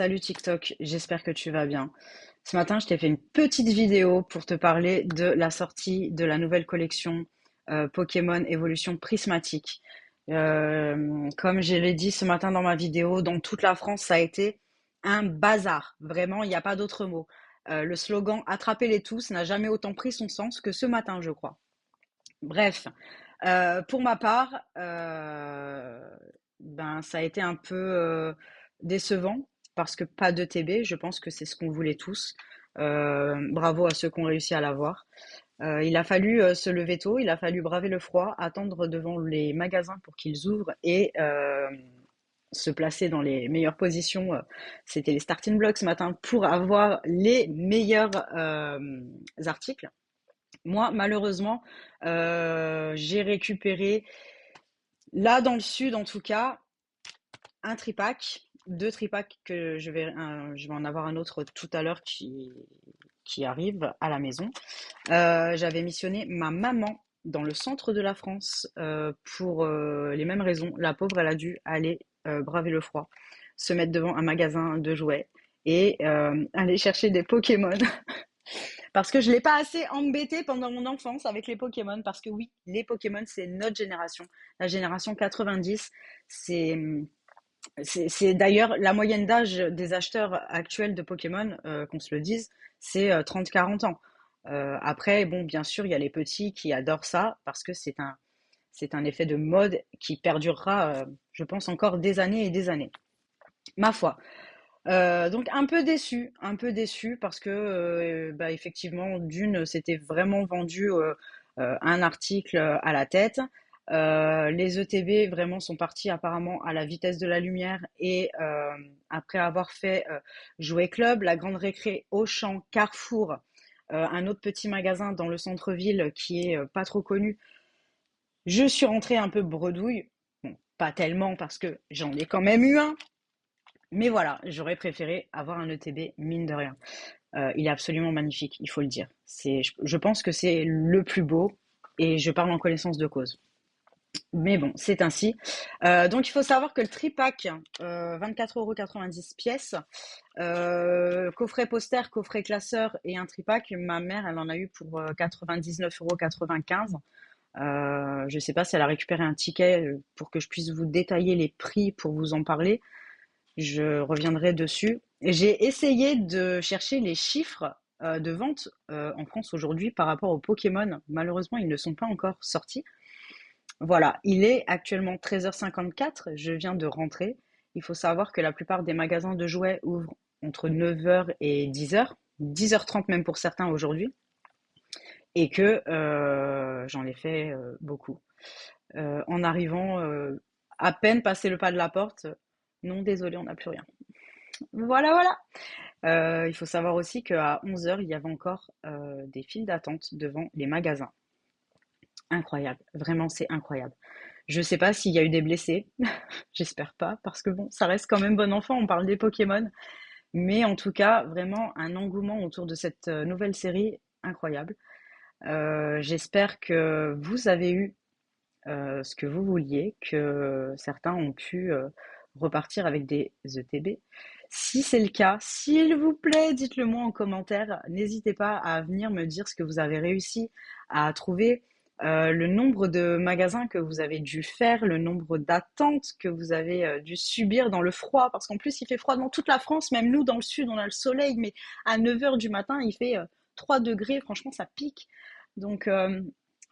Salut TikTok, j'espère que tu vas bien. Ce matin, je t'ai fait une petite vidéo pour te parler de la sortie de la nouvelle collection Pokémon Evolution Prismatique. Comme je l'ai dit ce matin dans ma vidéo, dans toute la France, ça a été un bazar. Vraiment, il n'y a pas d'autre mot. Le slogan Attrapez-les tous n'a jamais autant pris son sens que ce matin, je crois. Bref, pour ma part, ben, ça a été un peu décevant parce que pas de TB, je pense que c'est ce qu'on voulait tous. Bravo à ceux qui ont réussi à l'avoir. Il a fallu se lever tôt, il a fallu braver le froid, attendre devant les magasins pour qu'ils ouvrent et se placer dans les meilleures positions. C'était les starting blocks ce matin pour avoir les meilleurs articles. Moi, malheureusement, j'ai récupéré, là dans le sud en tout cas, un tripack, deux tripacks que je vais en avoir un autre tout à l'heure qui arrive à la maison. J'avais missionné ma maman dans le centre de la France pour les mêmes raisons. La pauvre, elle a dû aller braver le froid, se mettre devant un magasin de jouets et aller chercher des Pokémon. Parce que je l'ai pas assez embêté pendant mon enfance avec les Pokémon. Parce que oui, les Pokémon, c'est notre génération. La génération 90, c'est, c'est d'ailleurs la moyenne d'âge des acheteurs actuels de Pokémon, qu'on se le dise, c'est 30-40 ans. Après, bon, bien sûr, il y a les petits qui adorent ça parce que c'est un effet de mode qui perdurera, je pense, encore des années et des années. Ma foi. Donc un peu déçu parce que bah, effectivement, d'une, c'était vraiment vendu un article à la tête. Les ETB vraiment sont partis apparemment à la vitesse de la lumière et après avoir fait Jouet Club, la Grande Récré, Auchan, Carrefour, un autre petit magasin dans le centre-ville qui est pas trop connu, je suis rentrée un peu bredouille. Bon, pas tellement parce que j'en ai quand même eu un, mais voilà, j'aurais préféré avoir un ETB, mine de rien. Il est absolument magnifique, il faut le dire. Je pense que c'est le plus beau et je parle en connaissance de cause. Mais bon, c'est ainsi. Donc il faut savoir que le tripack, 24,90 € pièce, coffret poster, coffret classeur et un tripack, ma mère, elle en a eu pour 99,95 €. Je ne sais pas si elle a récupéré un ticket pour que je puisse vous détailler les prix pour vous en parler. Je reviendrai dessus. J'ai essayé de chercher les chiffres de vente en France aujourd'hui par rapport aux Pokémon. Malheureusement, ils ne sont pas encore sortis. Voilà, il est actuellement 13h54. Je viens de rentrer. Il faut savoir que la plupart des magasins de jouets ouvrent entre 9h et 10h, 10h30 même pour certains aujourd'hui, et que j'en ai fait beaucoup. En arrivant, à peine passé le pas de la porte, non, désolé, on n'a plus rien. Voilà, voilà. Il faut savoir aussi qu'à 11h, il y avait encore des files d'attente devant les magasins. Incroyable, vraiment, c'est incroyable. Je sais pas s'il y a eu des blessés, j'espère pas, parce que bon, ça reste quand même bon enfant, on parle des Pokémon. Mais en tout cas, vraiment un engouement autour de cette nouvelle série incroyable. J'espère que vous avez eu ce que vous vouliez, que certains ont pu repartir avec des ETB. Si c'est le cas, s'il vous plaît, dites-le moi en commentaire. N'hésitez pas à venir me dire ce que vous avez réussi à trouver, le nombre de magasins que vous avez dû faire, le nombre d'attentes que vous avez dû subir dans le froid, parce qu'en plus il fait froid dans toute la France, même nous dans le sud on a le soleil, mais à 9h du matin il fait 3 degrés, franchement ça pique. Donc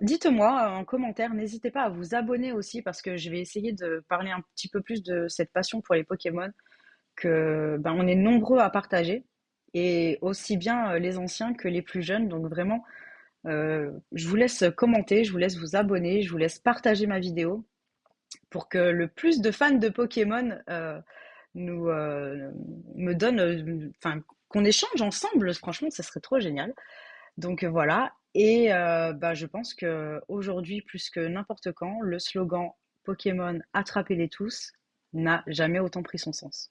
dites-moi en commentaire, n'hésitez pas à vous abonner aussi parce que je vais essayer de parler un petit peu plus de cette passion pour les Pokémon que ben, on est nombreux à partager et aussi bien les anciens que les plus jeunes. Donc vraiment, je vous laisse commenter, je vous laisse vous abonner, je vous laisse partager ma vidéo pour que le plus de fans de Pokémon nous me donne, enfin qu'on échange ensemble. Franchement, ça serait trop génial. Donc voilà, et bah, je pense que aujourd'hui plus que n'importe quand, le slogan Pokémon attrapez-les tous n'a jamais autant pris son sens.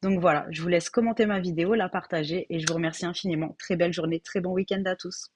Donc voilà, je vous laisse commenter ma vidéo, la partager et je vous remercie infiniment. Très belle journée, très bon week-end à tous.